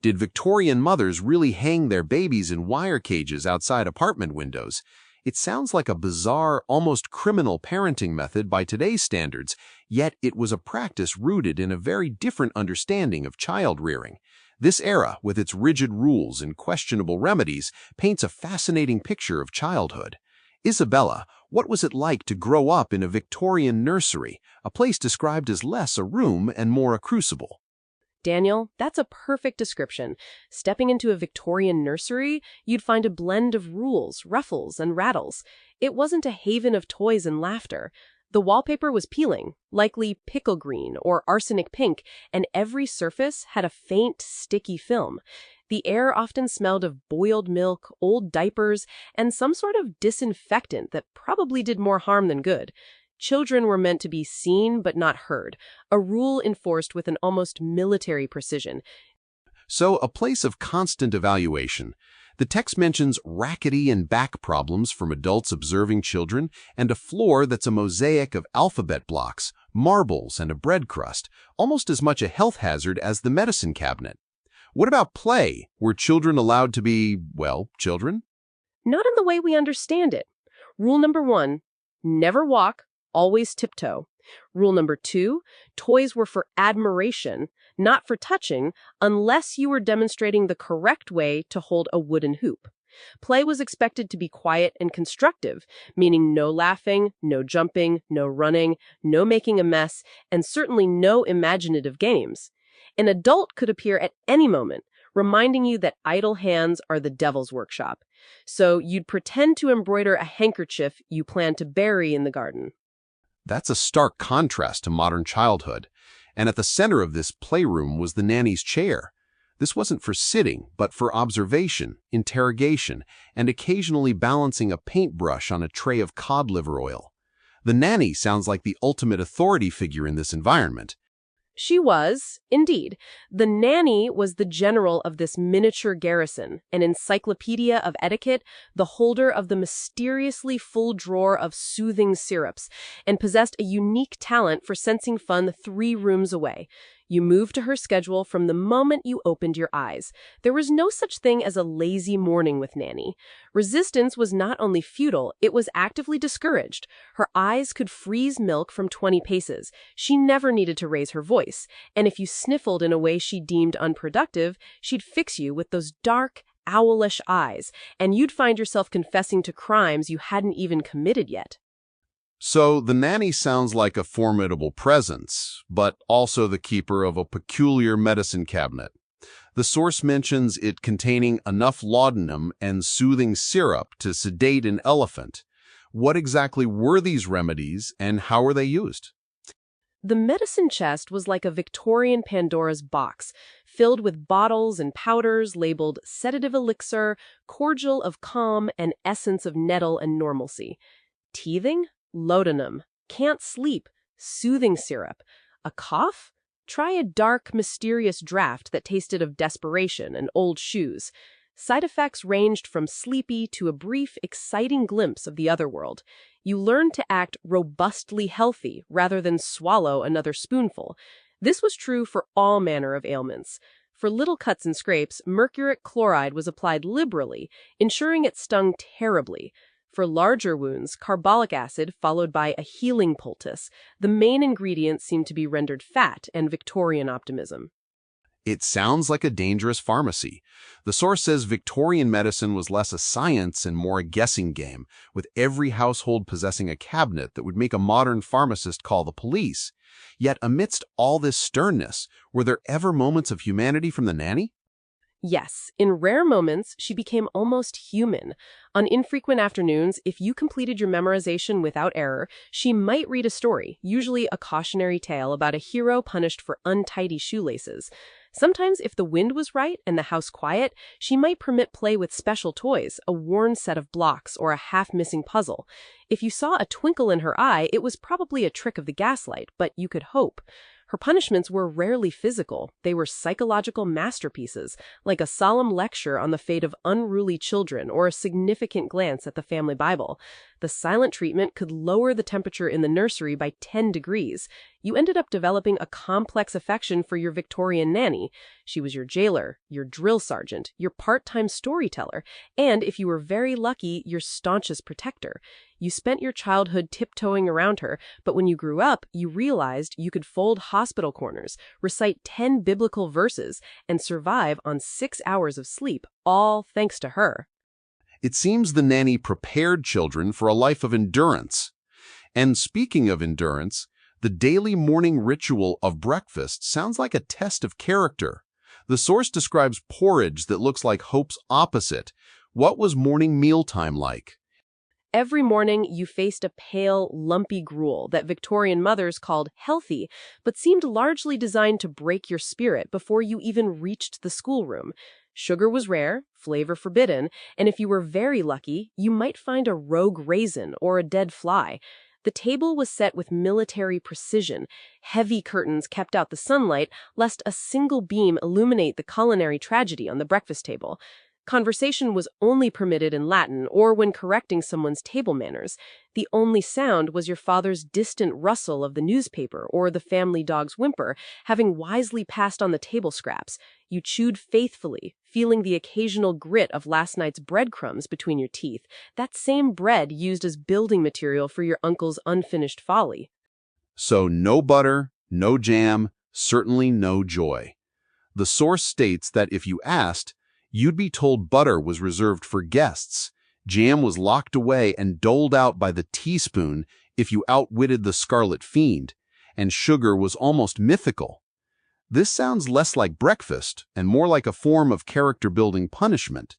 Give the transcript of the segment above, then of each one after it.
Did Victorian mothers really hang their babies in wire cages outside apartment windows? It sounds like a bizarre, almost criminal parenting method by today's standards, yet it was a practice rooted in a very different understanding of child rearing. This era, with its rigid rules and questionable remedies, paints a fascinating picture of childhood. Isabella, what was it like to grow up in a Victorian nursery, a place described as less a room and more a crucible? Daniel, that's a perfect description. Stepping into a Victorian nursery, you'd find a blend of rules, ruffles, and rattles. It wasn't a haven of toys and laughter. The wallpaper was peeling, likely pickle green or arsenic pink, and every surface had a faint, sticky film. The air often smelled of boiled milk, old diapers, and some sort of disinfectant that probably did more harm than good. Children were meant to be seen but not heard, a rule enforced with an almost military precision. So, a place of constant evaluation. The text mentions rackety and back problems from adults observing children, and a floor that's a mosaic of alphabet blocks, marbles, and a bread crust, almost as much a health hazard as the medicine cabinet. What about play? Were children allowed to be, well, children? Not in the way we understand it. Rule number 1, never walk, always tiptoe. Rule number 2, toys were for admiration, not for touching, unless you were demonstrating the correct way to hold a wooden hoop. Play was expected to be quiet and constructive, meaning no laughing, no jumping, no running, no making a mess, and certainly no imaginative games. An adult could appear at any moment, reminding you that idle hands are the devil's workshop. So you'd pretend to embroider a handkerchief you plan to bury in the garden. That's a stark contrast to modern childhood. And at the center of this playroom was the nanny's chair. This wasn't for sitting, but for observation, interrogation, and occasionally balancing a paintbrush on a tray of cod liver oil. The nanny sounds like the ultimate authority figure in this environment. She was, indeed. The nanny was the general of this miniature garrison, an encyclopedia of etiquette, the holder of the mysteriously full drawer of soothing syrups, and possessed a unique talent for sensing fun 3 rooms away. You moved to her schedule from the moment you opened your eyes. There was no such thing as a lazy morning with Nanny. Resistance was not only futile, it was actively discouraged. Her eyes could freeze milk from 20 paces. She never needed to raise her voice. And if you sniffled in a way she deemed unproductive, she'd fix you with those dark, owlish eyes, and you'd find yourself confessing to crimes you hadn't even committed yet. So the nanny sounds like a formidable presence, but also the keeper of a peculiar medicine cabinet. The source mentions it containing enough laudanum and soothing syrup to sedate an elephant. What exactly were these remedies, and how were they used? The medicine chest was like a Victorian Pandora's box, filled with bottles and powders labeled sedative elixir, cordial of calm, and essence of nettle and normalcy. Teething? Laudanum. Can't sleep. Soothing syrup. A cough? Try a dark, mysterious draught that tasted of desperation and old shoes. Side effects ranged from sleepy to a brief, exciting glimpse of the other world. You learned to act robustly healthy rather than swallow another spoonful. This was true for all manner of ailments. For little cuts and scrapes, mercuric chloride was applied liberally, ensuring it stung terribly. For larger wounds, carbolic acid followed by a healing poultice. The main ingredients seemed to be rendered fat and Victorian optimism. It sounds like a dangerous pharmacy. The source says Victorian medicine was less a science and more a guessing game, with every household possessing a cabinet that would make a modern pharmacist call the police. Yet amidst all this sternness, were there ever moments of humanity from the nanny? Yes, in rare moments, she became almost human. On infrequent afternoons, if you completed your memorization without error, she might read a story, usually a cautionary tale about a hero punished for untidy shoelaces. Sometimes, if the wind was right and the house quiet, she might permit play with special toys, a worn set of blocks, or a half-missing puzzle. If you saw a twinkle in her eye, it was probably a trick of the gaslight, but you could hope. Her punishments were rarely physical. They were psychological masterpieces, like a solemn lecture on the fate of unruly children or a significant glance at the family Bible. The silent treatment could lower the temperature in the nursery by 10 degrees. You ended up developing a complex affection for your Victorian nanny. She was your jailer, your drill sergeant, your part-time storyteller, and, if you were very lucky, your staunchest protector. You spent your childhood tiptoeing around her, but when you grew up, you realized you could fold hospital corners, recite 10 biblical verses, and survive on 6 hours of sleep, all thanks to her. It seems the nanny prepared children for a life of endurance. And speaking of endurance, the daily morning ritual of breakfast sounds like a test of character. The source describes porridge that looks like hope's opposite. What was morning mealtime like? Every morning, you faced a pale, lumpy gruel that Victorian mothers called healthy, but seemed largely designed to break your spirit before you even reached the schoolroom. Sugar was rare, flavor forbidden, and if you were very lucky, you might find a rogue raisin or a dead fly. The table was set with military precision. Heavy curtains kept out the sunlight, lest a single beam illuminate the culinary tragedy on the breakfast table. Conversation was only permitted in Latin or when correcting someone's table manners. The only sound was your father's distant rustle of the newspaper or the family dog's whimper, having wisely passed on the table scraps. You chewed faithfully, feeling the occasional grit of last night's breadcrumbs between your teeth, that same bread used as building material for your uncle's unfinished folly. So no butter, no jam, certainly no joy. The source states that if you asked, you'd be told butter was reserved for guests, jam was locked away and doled out by the teaspoon if you outwitted the scarlet fiend, and sugar was almost mythical. This sounds less like breakfast and more like a form of character-building punishment.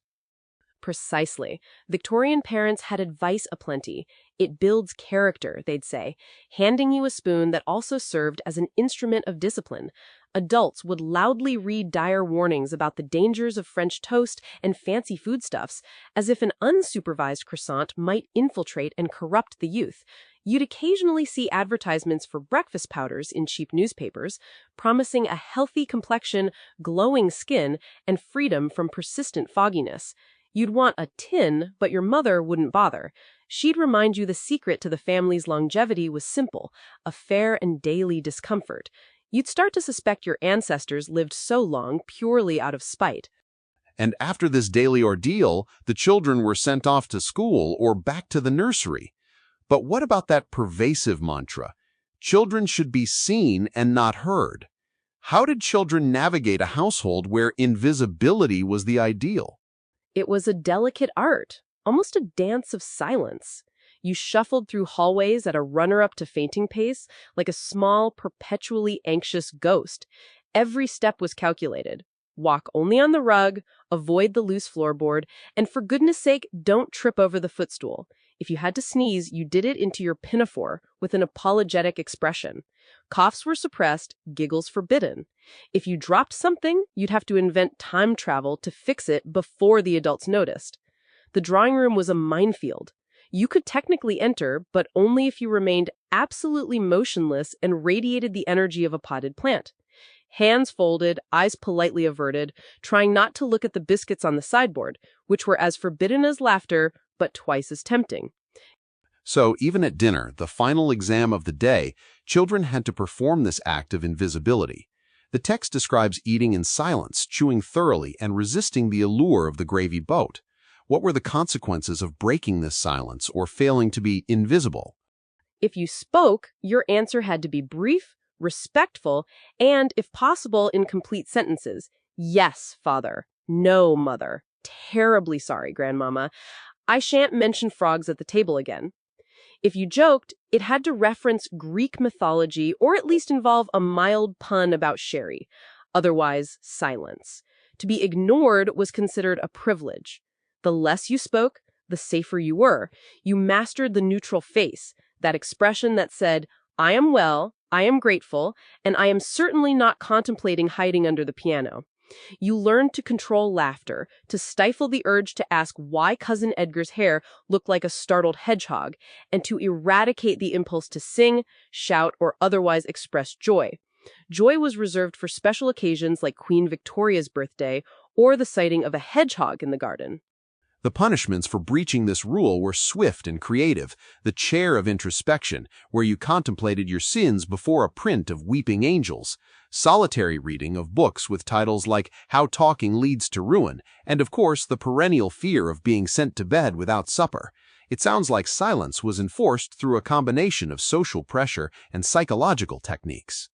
Precisely. Victorian parents had advice aplenty. It builds character, they'd say, handing you a spoon that also served as an instrument of discipline. Adults would loudly read dire warnings about the dangers of French toast and fancy foodstuffs, as if an unsupervised croissant might infiltrate and corrupt the youth. You'd occasionally see advertisements for breakfast powders in cheap newspapers, promising a healthy complexion, glowing skin, and freedom from persistent fogginess. You'd want a tin, but your mother wouldn't bother. She'd remind you the secret to the family's longevity was simple, a fair and daily discomfort. You'd start to suspect your ancestors lived so long purely out of spite. And after this daily ordeal, the children were sent off to school or back to the nursery. But what about that pervasive mantra? Children should be seen and not heard. How did children navigate a household where invisibility was the ideal? It was a delicate art, almost a dance of silence. You shuffled through hallways at a runner-up to fainting pace, like a small, perpetually anxious ghost. Every step was calculated. Walk only on the rug, avoid the loose floorboard, and for goodness sake, don't trip over the footstool. If you had to sneeze, you did it into your pinafore with an apologetic expression. Coughs were suppressed, giggles forbidden. If you dropped something, you'd have to invent time travel to fix it before the adults noticed. The drawing room was a minefield. You could technically enter, but only if you remained absolutely motionless and radiated the energy of a potted plant. Hands folded, eyes politely averted, trying not to look at the biscuits on the sideboard, which were as forbidden as laughter, but twice as tempting. So even at dinner, the final exam of the day, children had to perform this act of invisibility. The text describes eating in silence, chewing thoroughly, and resisting the allure of the gravy boat. What were the consequences of breaking this silence or failing to be invisible? If you spoke, your answer had to be brief, respectful, and, if possible, in complete sentences. Yes, father. No, mother. Terribly sorry, grandmama. I shan't mention frogs at the table again. If you joked, it had to reference Greek mythology or at least involve a mild pun about sherry. Otherwise, silence. To be ignored was considered a privilege. The less you spoke, the safer you were. You mastered the neutral face, that expression that said, I am well, I am grateful, and I am certainly not contemplating hiding under the piano. You learned to control laughter, to stifle the urge to ask why Cousin Edgar's hair looked like a startled hedgehog, and to eradicate the impulse to sing, shout, or otherwise express joy. Joy was reserved for special occasions like Queen Victoria's birthday or the sighting of a hedgehog in the garden. The punishments for breaching this rule were swift and creative. The chair of introspection, where you contemplated your sins before a print of weeping angels. Solitary reading of books with titles like How Talking Leads to Ruin, and of course the perennial fear of being sent to bed without supper. It sounds like silence was enforced through a combination of social pressure and psychological techniques.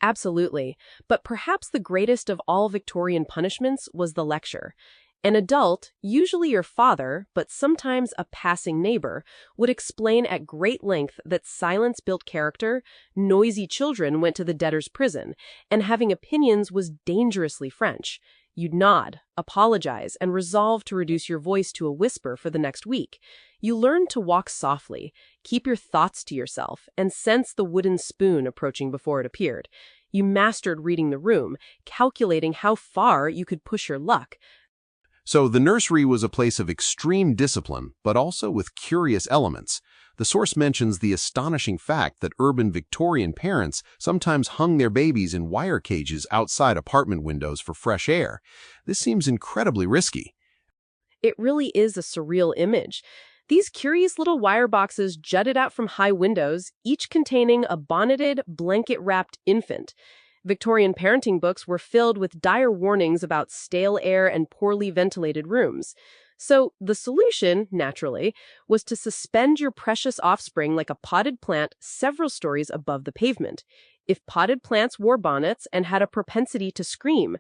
Absolutely. But perhaps the greatest of all Victorian punishments was the lecture. An adult, usually your father, but sometimes a passing neighbor, would explain at great length that silence built character, noisy children went to the debtor's prison, and having opinions was dangerously French. You'd nod, apologize, and resolve to reduce your voice to a whisper for the next week. You learned to walk softly, keep your thoughts to yourself, and sense the wooden spoon approaching before it appeared. You mastered reading the room, calculating how far you could push your luck. So the nursery was a place of extreme discipline, but also with curious elements. The source mentions the astonishing fact that urban Victorian parents sometimes hung their babies in wire cages outside apartment windows for fresh air. This seems incredibly risky. It really is a surreal image. These curious little wire boxes jutted out from high windows, each containing a bonneted, blanket-wrapped infant. Victorian parenting books were filled with dire warnings about stale air and poorly ventilated rooms. So the solution, naturally, was to suspend your precious offspring like a potted plant several stories above the pavement. If potted plants wore bonnets and had a propensity to scream,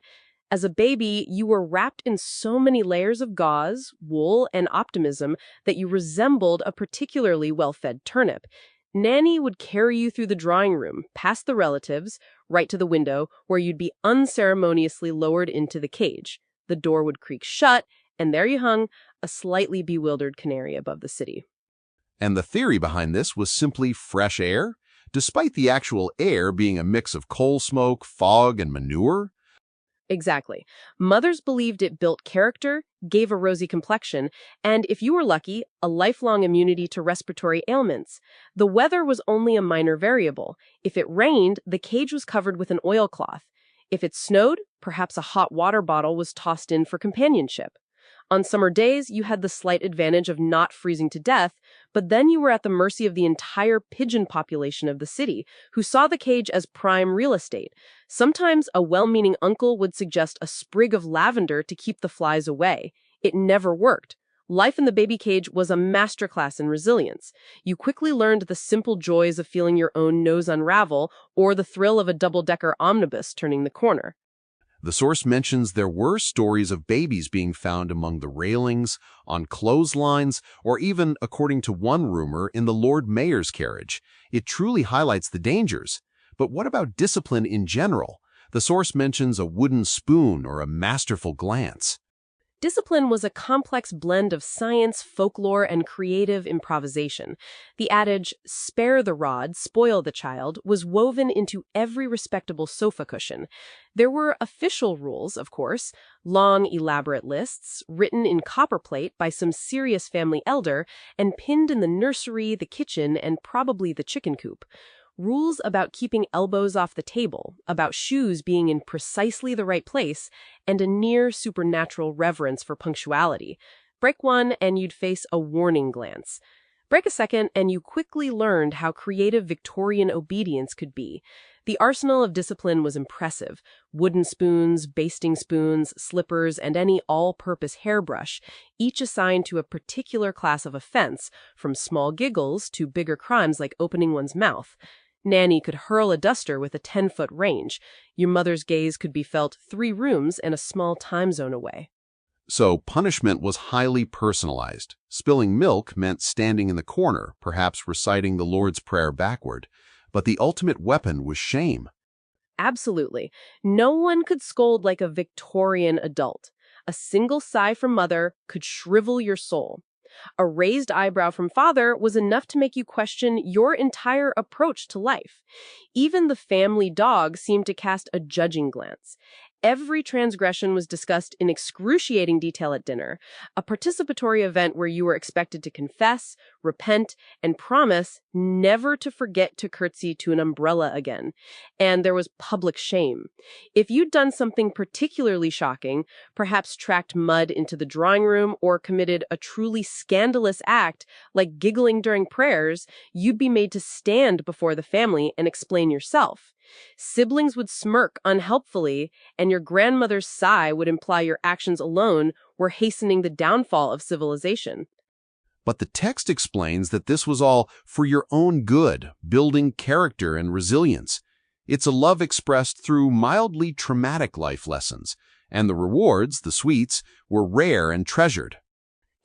as a baby, you were wrapped in so many layers of gauze, wool, and optimism that you resembled a particularly well-fed turnip. Nanny would carry you through the drawing room, past the relatives, right to the window, where you'd be unceremoniously lowered into the cage. The door would creak shut, and there you hung, a slightly bewildered canary above the city. And the theory behind this was simply fresh air, despite the actual air being a mix of coal smoke, fog, and manure. Exactly. Mothers believed it built character, gave a rosy complexion, and, if you were lucky, a lifelong immunity to respiratory ailments. The weather was only a minor variable. If it rained, the cage was covered with an oilcloth. If it snowed, perhaps a hot water bottle was tossed in for companionship. On summer days, you had the slight advantage of not freezing to death, but then you were at the mercy of the entire pigeon population of the city, who saw the cage as prime real estate. Sometimes a well-meaning uncle would suggest a sprig of lavender to keep the flies away. It never worked. Life in the baby cage was a masterclass in resilience. You quickly learned the simple joys of feeling your own nose unravel or the thrill of a double-decker omnibus turning the corner. The source mentions there were stories of babies being found among the railings, on clotheslines, or even, according to one rumor, in the Lord Mayor's carriage. It truly highlights the dangers. But what about discipline in general? The source mentions a wooden spoon or a masterful glance. Discipline was a complex blend of science, folklore, and creative improvisation. The adage, "spare the rod, spoil the child," was woven into every respectable sofa cushion. There were official rules, of course, long, elaborate lists, written in copperplate by some serious family elder, and pinned in the nursery, the kitchen, and probably the chicken coop. Rules about keeping elbows off the table, about shoes being in precisely the right place, and a near supernatural reverence for punctuality. Break one and you'd face a warning glance. Break a second and you quickly learned how creative Victorian obedience could be. The arsenal of discipline was impressive. Wooden spoons, basting spoons, slippers, and any all-purpose hairbrush, each assigned to a particular class of offense, from small giggles to bigger crimes like opening one's mouth. Nanny could hurl a duster with a 10-foot range. Your mother's gaze could be felt 3 rooms and a small time zone away. So punishment was highly personalized. Spilling milk meant standing in the corner, perhaps reciting the Lord's Prayer backward. But the ultimate weapon was shame. Absolutely. No one could scold like a Victorian adult. A single sigh from mother could shrivel your soul. A raised eyebrow from father was enough to make you question your entire approach to life. Even the family dog seemed to cast a judging glance. Every transgression was discussed in excruciating detail at dinner, a participatory event where you were expected to confess, repent, and promise never to forget to curtsy to an umbrella again. And there was public shame. If you'd done something particularly shocking, perhaps tracked mud into the drawing room or committed a truly scandalous act like giggling during prayers, you'd be made to stand before the family and explain yourself. Siblings would smirk unhelpfully, and your grandmother's sigh would imply your actions alone were hastening the downfall of civilization. But the text explains that this was all for your own good, building character and resilience. It's a love expressed through mildly traumatic life lessons, and the rewards, the sweets, were rare and treasured.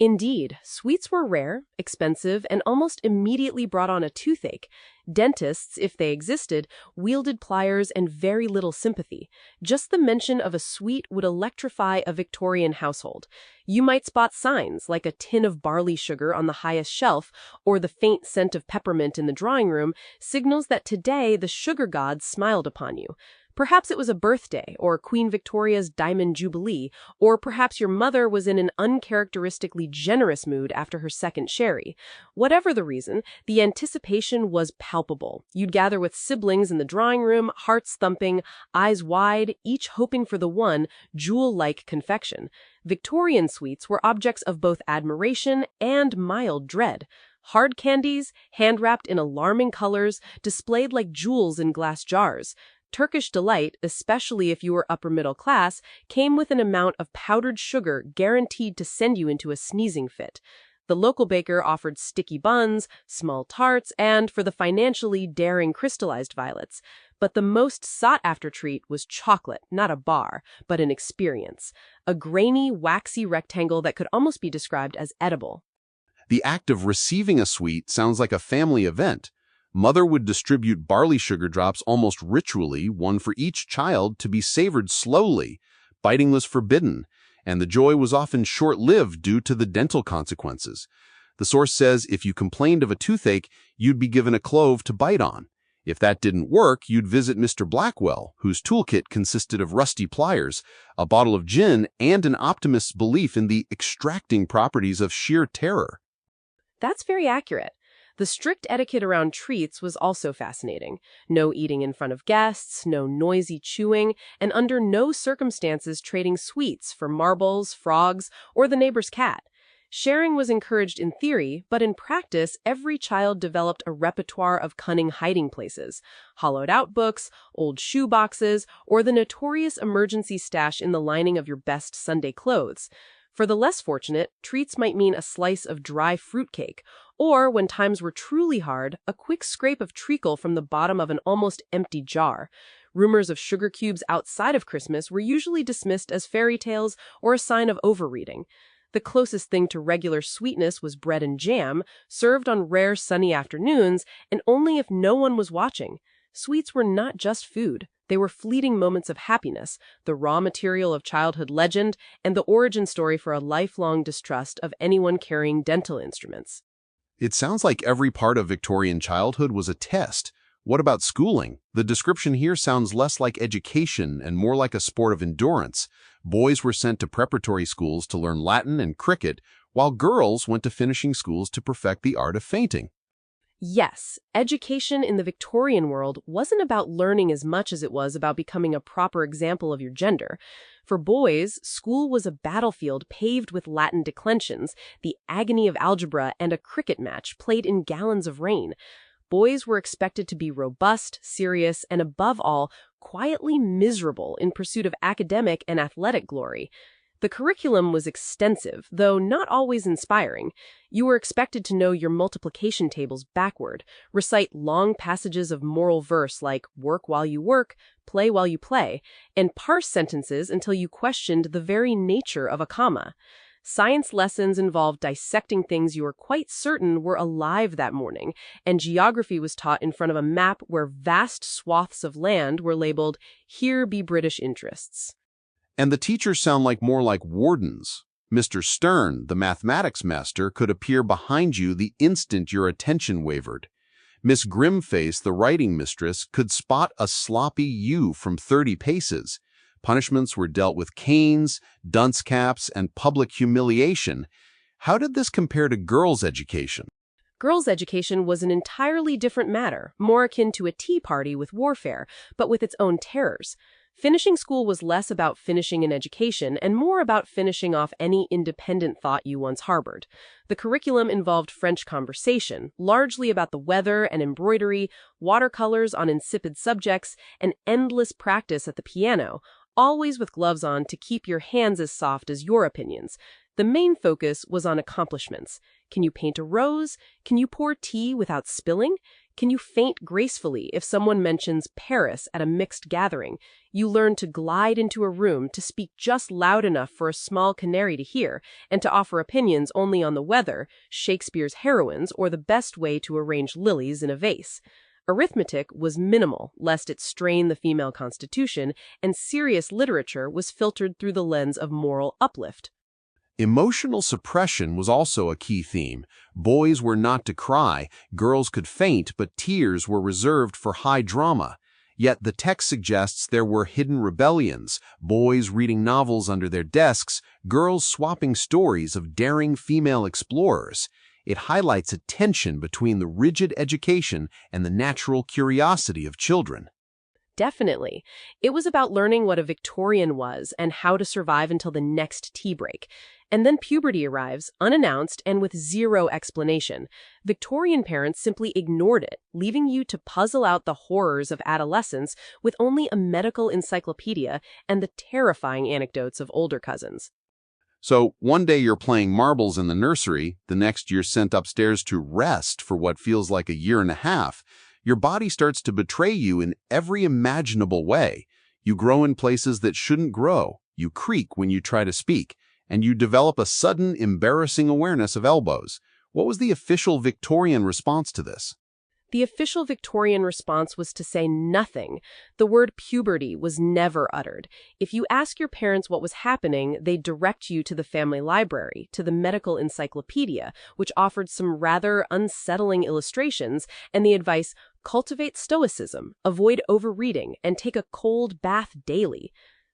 Indeed, sweets were rare, expensive, and almost immediately brought on a toothache. Dentists, if they existed, wielded pliers and very little sympathy. Just the mention of a sweet would electrify a Victorian household. You might spot signs, like a tin of barley sugar on the highest shelf, or the faint scent of peppermint in the drawing room, signals that today the sugar gods smiled upon you. Perhaps it was a birthday, or Queen Victoria's Diamond Jubilee, or perhaps your mother was in an uncharacteristically generous mood after her second sherry. Whatever the reason, the anticipation was palpable. You'd gather with siblings in the drawing room, hearts thumping, eyes wide, each hoping for the one jewel-like confection. Victorian sweets were objects of both admiration and mild dread. Hard candies, hand-wrapped in alarming colors, displayed like jewels in glass jars. Turkish delight, especially if you were upper middle class, came with an amount of powdered sugar guaranteed to send you into a sneezing fit. The local baker offered sticky buns, small tarts, and, for the financially daring, crystallized violets. But the most sought-after treat was chocolate, not a bar, but an experience. A grainy, waxy rectangle that could almost be described as edible. The act of receiving a sweet sounds like a family event. Mother would distribute barley sugar drops almost ritually, one for each child, to be savored slowly. Biting was forbidden, and the joy was often short-lived due to the dental consequences. The source says if you complained of a toothache, you'd be given a clove to bite on. If that didn't work, you'd visit Mr. Blackwell, whose toolkit consisted of rusty pliers, a bottle of gin, and an optimist's belief in the extracting properties of sheer terror. That's very accurate. The strict etiquette around treats was also fascinating. No eating in front of guests, no noisy chewing, and under no circumstances trading sweets for marbles, frogs, or the neighbor's cat. Sharing was encouraged in theory, but in practice, every child developed a repertoire of cunning hiding places: hollowed-out books, old shoe boxes, or the notorious emergency stash in the lining of your best Sunday clothes. For the less fortunate, treats might mean a slice of dry fruitcake, or, when times were truly hard, a quick scrape of treacle from the bottom of an almost empty jar. Rumors of sugar cubes outside of Christmas were usually dismissed as fairy tales or a sign of overreading. The closest thing to regular sweetness was bread and jam, served on rare sunny afternoons, and only if no one was watching. Sweets were not just food. They were fleeting moments of happiness, the raw material of childhood legend, and the origin story for a lifelong distrust of anyone carrying dental instruments. It sounds like every part of Victorian childhood was a test. What about schooling? The description here sounds less like education and more like a sport of endurance. Boys were sent to preparatory schools to learn Latin and cricket, while girls went to finishing schools to perfect the art of fainting. Yes, education in the Victorian world wasn't about learning as much as it was about becoming a proper example of your gender. For boys, school was a battlefield paved with Latin declensions, the agony of algebra, and a cricket match played in gallons of rain. Boys were expected to be robust, serious, and above all, quietly miserable in pursuit of academic and athletic glory. The curriculum was extensive, though not always inspiring. You were expected to know your multiplication tables backward, recite long passages of moral verse like work while you work, play while you play, and parse sentences until you questioned the very nature of a comma. Science lessons involved dissecting things you were quite certain were alive that morning, and geography was taught in front of a map where vast swaths of land were labeled, "Here be British interests." And the teachers sound more like wardens. Mr. Stern, the mathematics master, could appear behind you the instant your attention wavered. Miss Grimface, the writing mistress, could spot a sloppy U from 30 paces. Punishments were dealt with canes, dunce caps, and public humiliation. How did this compare to girls' education? Girls' education was an entirely different matter, more akin to a tea party with warfare, but with its own terrors. Finishing school was less about finishing an education and more about finishing off any independent thought you once harbored. The curriculum involved French conversation, largely about the weather and embroidery, watercolors on insipid subjects, and endless practice at the piano, always with gloves on to keep your hands as soft as your opinions. The main focus was on accomplishments. Can you paint a rose? Can you pour tea without spilling? Can you faint gracefully if someone mentions Paris at a mixed gathering? You learn to glide into a room, to speak just loud enough for a small canary to hear, and to offer opinions only on the weather, Shakespeare's heroines, or the best way to arrange lilies in a vase. Arithmetic was minimal, lest it strain the female constitution, and serious literature was filtered through the lens of moral uplift. Emotional suppression was also a key theme. Boys were not to cry, girls could faint, but tears were reserved for high drama. Yet the text suggests there were hidden rebellions, boys reading novels under their desks, girls swapping stories of daring female explorers. It highlights a tension between the rigid education and the natural curiosity of children. Definitely. It was about learning what a Victorian was and how to survive until the next tea break. And then puberty arrives, unannounced and with zero explanation. Victorian parents simply ignored it, leaving you to puzzle out the horrors of adolescence with only a medical encyclopedia and the terrifying anecdotes of older cousins. So one day you're playing marbles in the nursery, the next you're sent upstairs to rest for what feels like a year and a half. Your body starts to betray you in every imaginable way. You grow in places that shouldn't grow. You creak when you try to speak. And you develop a sudden, embarrassing awareness of elbows. What was the official Victorian response to this? The official Victorian response was to say nothing. The word puberty was never uttered. If you ask your parents what was happening, they direct you to the family library, to the medical encyclopedia, which offered some rather unsettling illustrations, and the advice, cultivate stoicism, avoid overreading, and take a cold bath daily.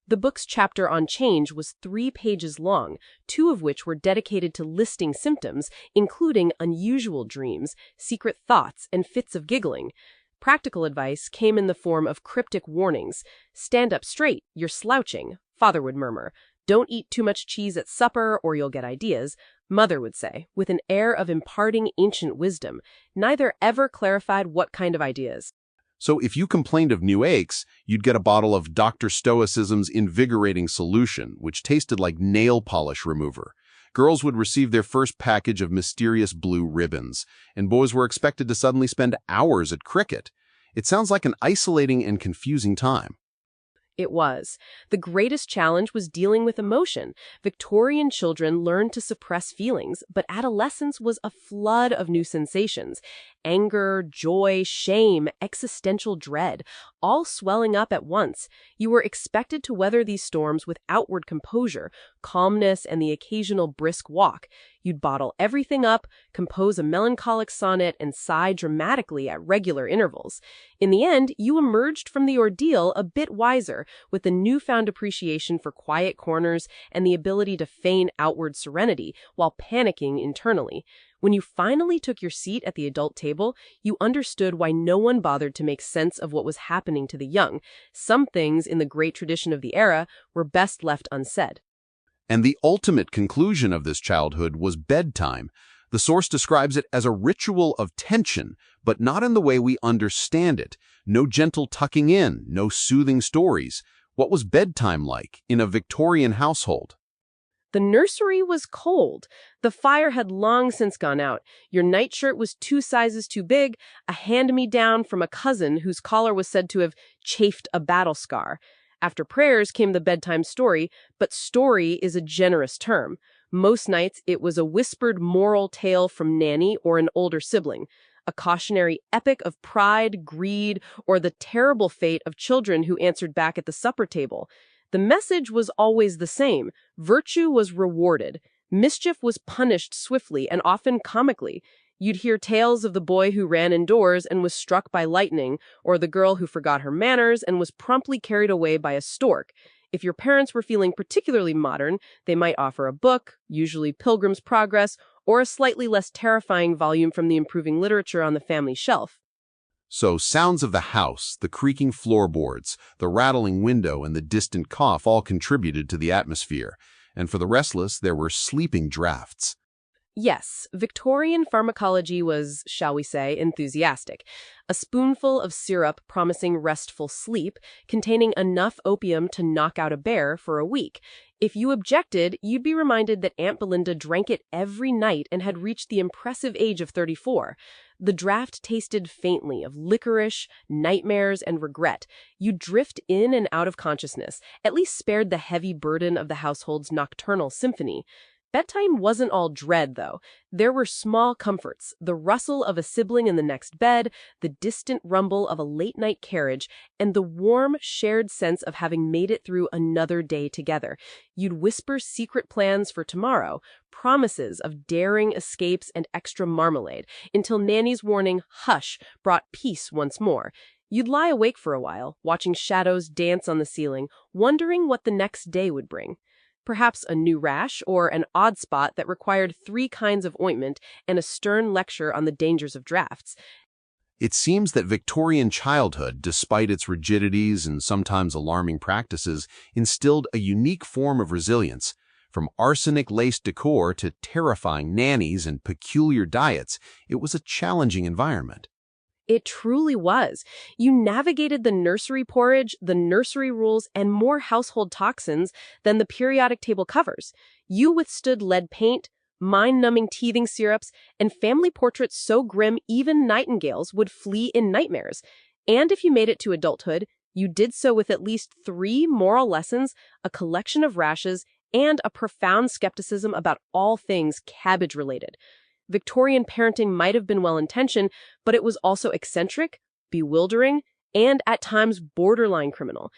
The book's chapter on change was 3 pages long, 2 of which were dedicated to listing symptoms, including unusual dreams, secret thoughts, and fits of giggling. Practical advice came in the form of cryptic warnings. Stand up straight, you're slouching, father would murmur. Don't eat too much cheese at supper or you'll get ideas, mother would say, with an air of imparting ancient wisdom. Neither ever clarified what kind of ideas. So if you complained of new aches, you'd get a bottle of Dr. Stoicism's invigorating solution, which tasted like nail polish remover. Girls would receive their first package of mysterious blue ribbons, and boys were expected to suddenly spend hours at cricket. It sounds like an isolating and confusing time. It was. The greatest challenge was dealing with emotion. Victorian children learned to suppress feelings, but adolescence was a flood of new sensations. Anger, joy, shame, existential dread, all swelling up at once. You were expected to weather these storms with outward composure, calmness, and the occasional brisk walk. You'd bottle everything up, compose a melancholic sonnet, and sigh dramatically at regular intervals. In the end, you emerged from the ordeal a bit wiser, with a newfound appreciation for quiet corners and the ability to feign outward serenity while panicking internally. When you finally took your seat at the adult table, you understood why no one bothered to make sense of what was happening to the young. Some things in the great tradition of the era were best left unsaid. And the ultimate conclusion of this childhood was bedtime. The source describes it as a ritual of tension, but not in the way we understand it. No gentle tucking in, no soothing stories. What was bedtime like in a Victorian household? The nursery was cold. The fire had long since gone out. Your nightshirt was 2 sizes too big, a hand-me-down from a cousin whose collar was said to have chafed a battle scar. After prayers came the bedtime story, but story is a generous term. Most nights it was a whispered moral tale from Nanny or an older sibling, a cautionary epic of pride, greed, or the terrible fate of children who answered back at the supper table. The message was always the same. Virtue was rewarded. Mischief was punished swiftly and often comically. You'd hear tales of the boy who ran indoors and was struck by lightning, or the girl who forgot her manners and was promptly carried away by a stork. If your parents were feeling particularly modern, they might offer a book, usually Pilgrim's Progress, or a slightly less terrifying volume from the improving literature on the family shelf. So sounds of the house, the creaking floorboards, the rattling window, and the distant cough all contributed to the atmosphere. And for the restless, there were sleeping drafts. Yes, Victorian pharmacology was, shall we say, enthusiastic. A spoonful of syrup promising restful sleep, containing enough opium to knock out a bear for a week. If you objected, you'd be reminded that Aunt Belinda drank it every night and had reached the impressive age of 34. The draught tasted faintly of licorice, nightmares, and regret. You'd drift in and out of consciousness, at least spared the heavy burden of the household's nocturnal symphony. Bedtime wasn't all dread, though. There were small comforts, the rustle of a sibling in the next bed, the distant rumble of a late-night carriage, and the warm, shared sense of having made it through another day together. You'd whisper secret plans for tomorrow, promises of daring escapes and extra marmalade, until Nanny's warning, "Hush," brought peace once more. You'd lie awake for a while, watching shadows dance on the ceiling, wondering what the next day would bring. Perhaps a new rash or an odd spot that required 3 kinds of ointment and a stern lecture on the dangers of drafts. It seems that Victorian childhood, despite its rigidities and sometimes alarming practices, instilled a unique form of resilience. From arsenic-laced decor to terrifying nannies and peculiar diets, it was a challenging environment. It truly was. You navigated the nursery porridge, the nursery rules, and more household toxins than the periodic table covers. You withstood lead paint, mind-numbing teething syrups, and family portraits so grim even nightingales would flee in nightmares. And if you made it to adulthood, you did so with at least 3 moral lessons, a collection of rashes, and a profound skepticism about all things cabbage-related. Victorian parenting might have been well-intentioned, but it was also eccentric, bewildering, and at times borderline criminal.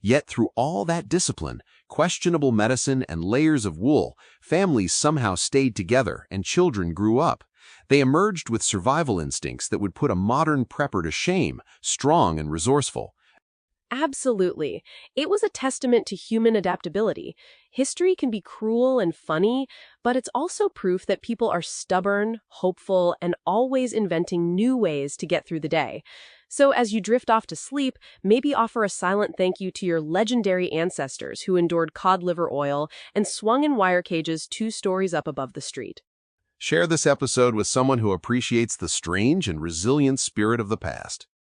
Yet through all that discipline, questionable medicine, and layers of wool, families somehow stayed together and children grew up. They emerged with survival instincts that would put a modern prepper to shame, strong and resourceful. Absolutely. It was a testament to human adaptability. History can be cruel and funny, but it's also proof that people are stubborn, hopeful, and always inventing new ways to get through the day. So as you drift off to sleep, maybe offer a silent thank you to your legendary ancestors who endured cod liver oil and swung in wire cages 2 stories up above the street. Share this episode with someone who appreciates the strange and resilient spirit of the past.